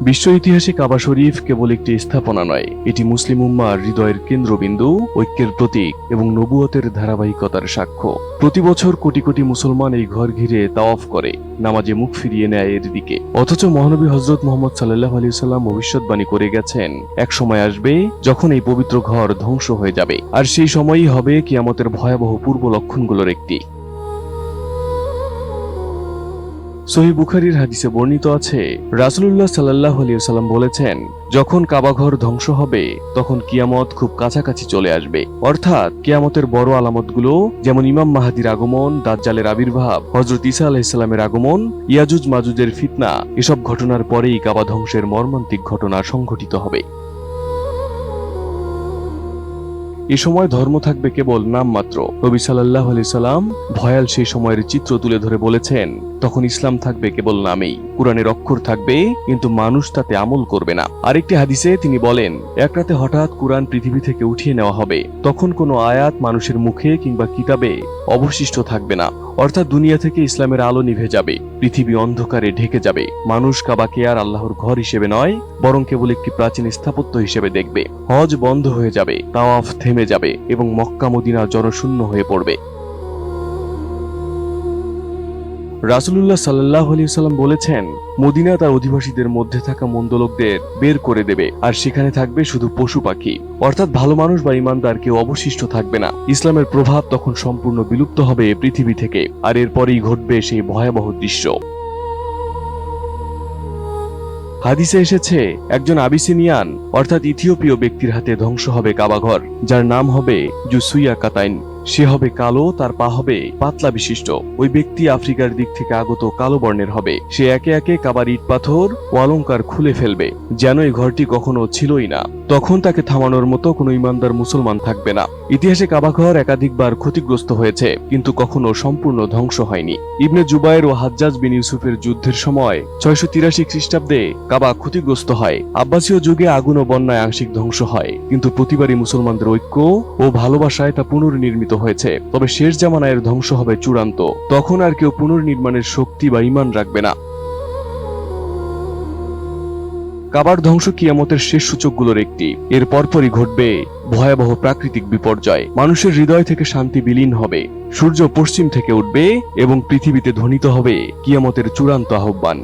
বিশ্ব ইতিহাসে কাবা শরীফ কেবল একটি স্থাপনা নয়, এটি মুসলিম উম্মার হৃদয়ের কেন্দ্রবিন্দু, ঐক্যের প্রতীক এবং নবুয়তের ধারাবাহিকতার সাক্ষ্য। প্রতি বছর কোটি কোটি মুসলমান এই ঘর ঘিরে তাওয়াফ করে, নামাজে মুখ ফিরিয়ে নেয় এর দিকে। অথচ মহানবী হযরত মুহাম্মদ সাল্লাল্লাহু আলাইহি ওয়াসাল্লাম ভবিষ্যৎবাণী করে গেছেন, এক সময় আসবে যখন এই পবিত্র ঘর ধ্বংস হয়ে যাবে, আর সেই সময়ই হবে কিয়ামতের ভয়াবহ পূর্ব লক্ষণগুলোর একটি। সহিহ বুখারীর হাদিসে বর্ণিত আছে, রাসূলুল্লাহ সাল্লাল্লাহু আলাইহি ওয়াসাল্লাম বলেছেন, যখন কাবাঘর ধ্বংস হবে তখন কিয়ামত খুব কাছাকাছি চলে আসবে। অর্থাৎ কিয়ামতের বড় আলামতগুলো যেমন ইমাম মাহদীর আগমন, দাজ্জালের আবির্ভাব, হযরত ঈসা আলাইহিস সালামের আগমন, ইয়াজুজ মাজুজের ফিতনা, এসব ঘটনার পরেই কাবা ধ্বংসের মর্মান্তিক ঘটনা সংঘটিত হবে। এ সময় ধর্ম থাকবে কেবল নামমাত্র। নবী সাল্লাল্লাহু আলাইহি সাল্লাম ভয়াল সেই সময়ের চিত্র তুলে ধরে বলেছেন, তখন ইসলাম থাকবে কেবল নামেই, কুরআনের অক্ষর থাকবে কিন্তু মানুষ তাতে আমল করবে না। আরেকটি হাদিসে তিনি বলেন, এক রাতে হঠাৎ কুরআন পৃথিবী থেকে উঠিয়ে নেওয়া হবে, তখন কোনো আয়াত মানুষের মুখে কিংবা কিতাবে অবশিষ্ট থাকবে না। অর্থাৎ দুনিয়া থেকে ইসলামের আলো নিভে যাবে, পৃথিবী অন্ধকারে ঢেকে যাবে। মানুষ কাবাকে আর আল্লাহর ঘর হিসেবে নয়, বরং কেবল একটি প্রাচীন স্থাপত্য হিসেবে দেখবে। হজ বন্ধ হয়ে যাবে, তাওয়াফ থেমে যাবে এবং মক্কা মদিনা জনশূন্য হয়ে পড়বে। রাসূলুল্লাহ সাল্লাল্লাহু আলাইহি ওয়াসাল্লাম বলেছেন, মদিনা তার অধিবাসীদের মধ্যে থাকা মন্দ লোকদের বের করে দেবে, আর সেখানে থাকবে শুধু পশু পাখি। অর্থাৎ ভালো মানুষ বা ঈমানদার কেউ অবশিষ্ট থাকবে না। ইসলামের প্রভাব তখন সম্পূর্ণ বিলুপ্ত হবে পৃথিবী থেকে, আর এরপরেই ঘটবে সেই ভয়াবহ দৃশ্য। হাদিসে এসেছে, একজন আবিসিনিয়ান অর্থাৎ ইথিওপীয় ব্যক্তির হাতে ধ্বংস হবে কাবাঘর, যার নাম হবে জুসুইয়া কাতাইন। সে হবে কালো, তার পা হবে পাতলা বিশিষ্ট। ওই ব্যক্তি আফ্রিকার দিক থেকে আগত কালো বর্ণের হবে। সে একে একে কাবার ইট পাথর ও অলংকার খুলে ফেলবে, যেন এই ঘরটি কখনো ছিলই না। তখন তাকে থামানোর মতো কোনো ঈমানদার মুসলমান থাকবে না। ইতিহাসে কাবাঘর একাধিকবার ক্ষতিগ্রস্ত হয়েছে, কিন্তু কখনো সম্পূর্ণ ধ্বংস হয়নি। ইবনে জুবায়ের ও হাজ্জাজ বিন ইউসুফের যুদ্ধের সময় 683 খ্রিস্টাব্দে কাবা ক্ষতিগ্রস্ত হয়। আব্বাসীয় যুগে আগুন ও বন্যায় আংশিক ধ্বংস হয়, কিন্তু প্রতিবারই মুসলমানদের ঐক্য ও ভালোবাসায় তা পুনর্নির্মিত হয়েছে। তবে শেষ জামানায় এর ধ্বংস হবে চূড়ান্ত, তখন আর কেউ পুনর্নির্মাণের শক্তি বা ঈমান রাখবে না। কাবার ধ্বংস কিয়ামতের শেষ সূচকগুলোর একটি। এর পরপরই ঘটবে ভয়াবহ প্রাকৃতিক বিপর্যয়। মানুষের হৃদয় থেকে শান্তি বিলীন হবে, সূর্য পশ্চিম থেকে উঠবে এবং পৃথিবীতে ধ্বনিত হবে কিয়ামতের চূড়ান্ত আহ্বান।